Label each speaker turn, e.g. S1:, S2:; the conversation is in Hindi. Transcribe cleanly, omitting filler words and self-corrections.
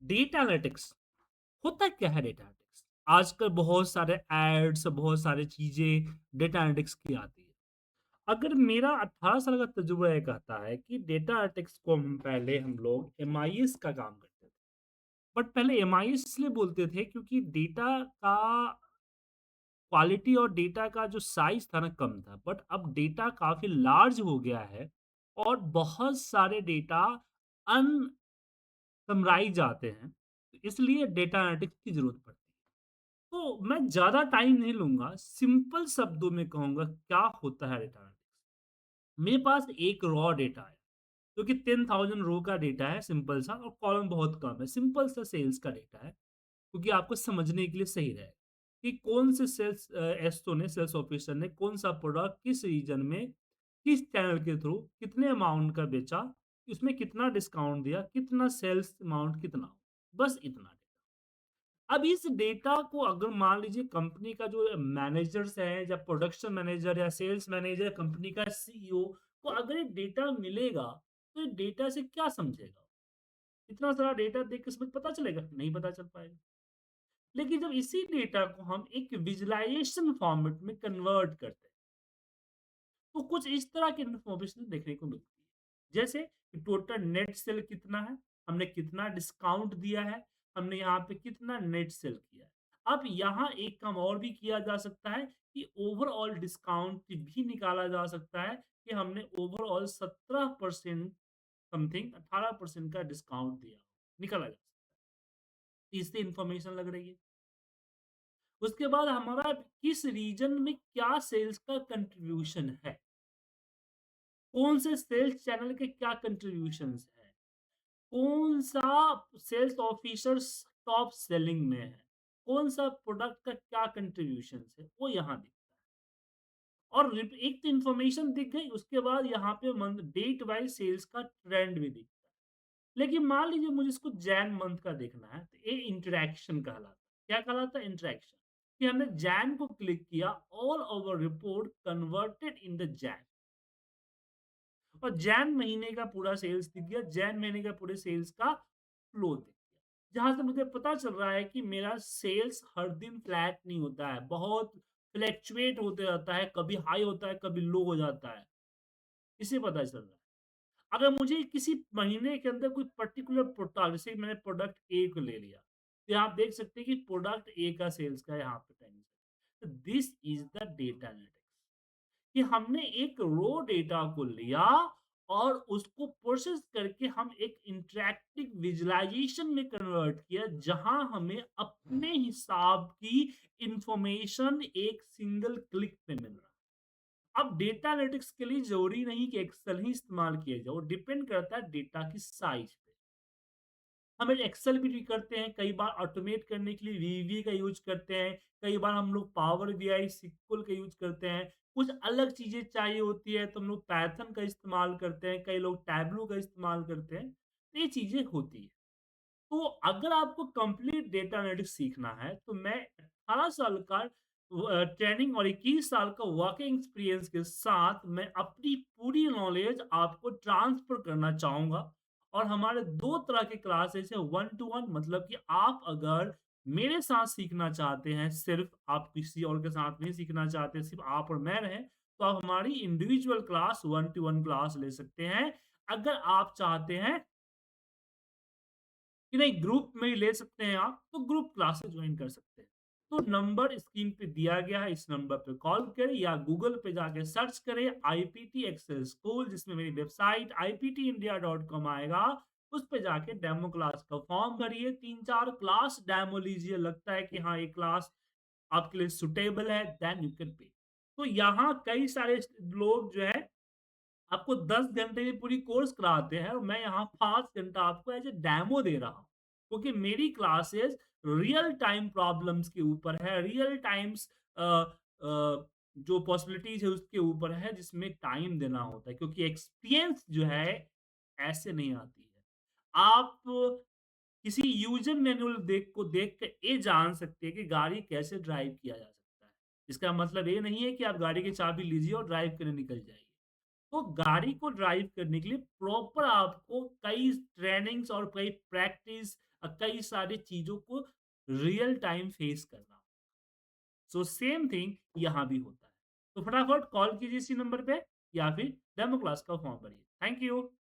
S1: डेटा एनालिटिक्स होता क्या है? डेटा एनालिटिक्स आजकल बहुत सारे एड्स, बहुत सारी चीजें डेटा एनालिटिक्स की आती है। अगर मेरा 18 साल का तजुर्बा ये कहता है कि डेटा एनालिटिक्स को हम लोग एमआईएस का काम करते थे। बट पहले एमआईएस इसलिए बोलते थे क्योंकि डेटा का क्वालिटी और डेटा का जो साइज था ना कम था। बट अब डेटा काफी लार्ज हो गया है और बहुत सारे डेटा अन समराइज आते हैं, तो इसलिए डेटा एनालिटिक्स की जरूरत पड़ती है। तो मैं ज़्यादा टाइम नहीं लूँगा, सिंपल शब्दों में कहूँगा क्या होता है डेटा एनालिटिक्स। मेरे पास एक रॉ डेटा है, जो कि 10,000 रो का डेटा है सिंपल सा और कॉलम बहुत कम है, सिंपल सा सेल्स का डेटा है, क्योंकि आपको समझने के लिए सही रहे कि कौन से एसओ ने सेल्स ऑफिसर ने कौन-सा प्रोडक्ट किस रीजन में, किस चैनल के थ्रू, कितने अमाउंट का बेचा, उसमें कितना डिस्काउंट दिया, कितना सेल्स अमाउंट कितना, बस इतना। अब इस डेटा को अगर मान लीजिए कंपनी का जो मैनेजर्स है या प्रोडक्शन मैनेजर या सेल्स मैनेजर कंपनी का सीईओ को अगर ये डेटा मिलेगा, तो ये डेटा से क्या समझेगा? इतना सारा डेटा देख के समझ पता चलेगा? नहीं पता चल पाएगा। लेकिन जब इसी डेटा को हम एक विजुअलाइजेशन फॉर्मेट में कन्वर्ट करते हैं, तो कुछ इस तरह की इन्फॉर्मेशन देखने को मिलती है। जैसे कि टोटल नेट सेल कितना है, हमने कितना डिस्काउंट दिया है, हमने यहाँ पे कितना नेट सेल किया है। अब यहाँ एक काम और भी किया जा सकता है कि ओवरऑल डिस्काउंट भी निकाला जा सकता है कि हमने ओवरऑल 17% समथिंग 18% का डिस्काउंट दिया, निकाला जा सकता है। इससे इंफॉर्मेशन लग रही है। उसके बाद हमारा किस रीजन में क्या सेल्स का कंट्रीब्यूशन है, कौन से सेल्स चैनल के क्या कंट्रीब्यूशंस है, कौन सा सेल्स ऑफिसर टॉप सेलिंग में है, कौन सा प्रोडक्ट का क्या कंट्रीब्यूशंस है, वो यहाँ दिखता है। और एक तो इन्फॉर्मेशन दिख गई, उसके बाद यहाँ पे मंथ डेट वाइज सेल्स का ट्रेंड भी दिखता है। लेकिन मान लीजिए मुझे इसको जैन मंथ का देखना है, तो ये इंटरेक्शन कहलाता है। क्या कहलाता है? इंटरेक्शन। कि हमने जैन को क्लिक किया, all over report converted in the Jain, और जैन महीने का पूरा सेल्स दिख गया, जैन महीने का पूरे सेल्स का फ्लो दिख गया। जहां से मुझे पता चल रहा है कि मेरा सेल्स हर दिन फ्लैट नहीं होता है, बहुत फ्लैक्चुएट होते रहता है, कभी हाई होता है, कभी लो हो जाता है। इसे पता चल रहा है। अगर मुझे किसी महीने के अंदर कोई पर्टिकुलर प्रोडक्ट, जैसे मैंने प्रोडक्ट ए को ले लिया, तो आप देख सकते हैं कि प्रोडक्ट ए का सेल्स का यहाँ पे टाइम। तो this is the data analytics, कि हमने एक रो डेटा को लिया और उसको प्रोसेस करके हम एक इंटरैक्टिव विजुअलाइजेशन में कन्वर्ट किया, जहां हमें अपने हिसाब की इंफॉर्मेशन एक सिंगल क्लिक पे मिल रहा है। अब डेटा एनालिटिक्स के लिए जरूरी नहीं कि एक्सेल ही इस्तेमाल किया जाए, वो डिपेंड करता है डेटा की साइज पे। हम एक्सेल भी करते हैं, कई बार ऑटोमेट करने के लिए वीवी का यूज करते हैं, कई बार हम लोग पावर बीआई सिक्वल का यूज करते हैं। कुछ अलग चीजें चाहिए होती है तो हम लोग पैथन का इस्तेमाल करते हैं, कई लोग टैबलू का इस्तेमाल करते हैं। तो ये चीजें होती है। तो अगर आपको कंप्लीट डेटा एनालिटिक्स सीखना है, तो मैं 18 साल का ट्रेनिंग और 21 साल का वर्किंग एक्सपीरियंस के साथ मैं अपनी पूरी नॉलेज आपको ट्रांसफर करना चाहूँगा। और हमारे 2 तरह के क्लासेस हैं, वन टू वन, मतलब कि आप अगर मेरे साथ सीखना चाहते हैं, सिर्फ़ आप किसी और के साथ नहीं सीखना चाहते, सिर्फ़ आप और मैं रहें, तो आप हमारी individual class, one two one class ले सकते हैं। अगर आप चाहते हैं कि नहीं ग्रुप में ही ले सकते हैं आप, तो ग्रुप क्लासेस ज्वाइन कर सकते हैं। तो नंबर स्क्रीन पे दिया गया है, इस नंबर पे कॉल करें या गूगल पे जाके सर्च करें आईपीटी एक्सेल स्कूल, जिसमें मेरी वेबसाइट iptindia.com आएगा। उस पे जाके डेमो क्लास का फॉर्म भरिए, 3-4 क्लास डेमो लीजिए, लगता है कि हाँ ये क्लास आपके लिए सुटेबल है, देन यू कैन पे। तो यहाँ कई सारे लोग जो है आपको 10 घंटे की पूरी कोर्स कराते हैं और मैं यहाँ 5 घंटा आपको एज़ अ डेमो दे रहा हूँ। क्योंकि मेरी क्लासेस रियल टाइम प्रॉब्लम्स के ऊपर है, रियल टाइम्स जो पॉसिबिलिटीज़ है उसके ऊपर है, जिसमें टाइम देना होता है, क्योंकि एक्सपीरियंस जो है ऐसे नहीं आती है। आप किसी यूज़र मैनुअल देख के ये जान सकते हैं कि गाड़ी कैसे ड्राइव किया जा सकता है। इसका मतलब ये नहीं है कि आप गाड़ी की चाबी लीजिए और ड्राइव करने निकल जाइए। तो गाड़ी को ड्राइव करने के लिए प्रॉपर आपको कई ट्रेनिंग्स और कई प्रैक्टिस कई सारी चीज़ों को रियल टाइम फेस करना। सो सेम थिंग यहाँ भी होता है। तो फटाफट कॉल कीजिए इसी नंबर पे या फिर डेमो क्लास का फॉर्म भरिए। Thank you.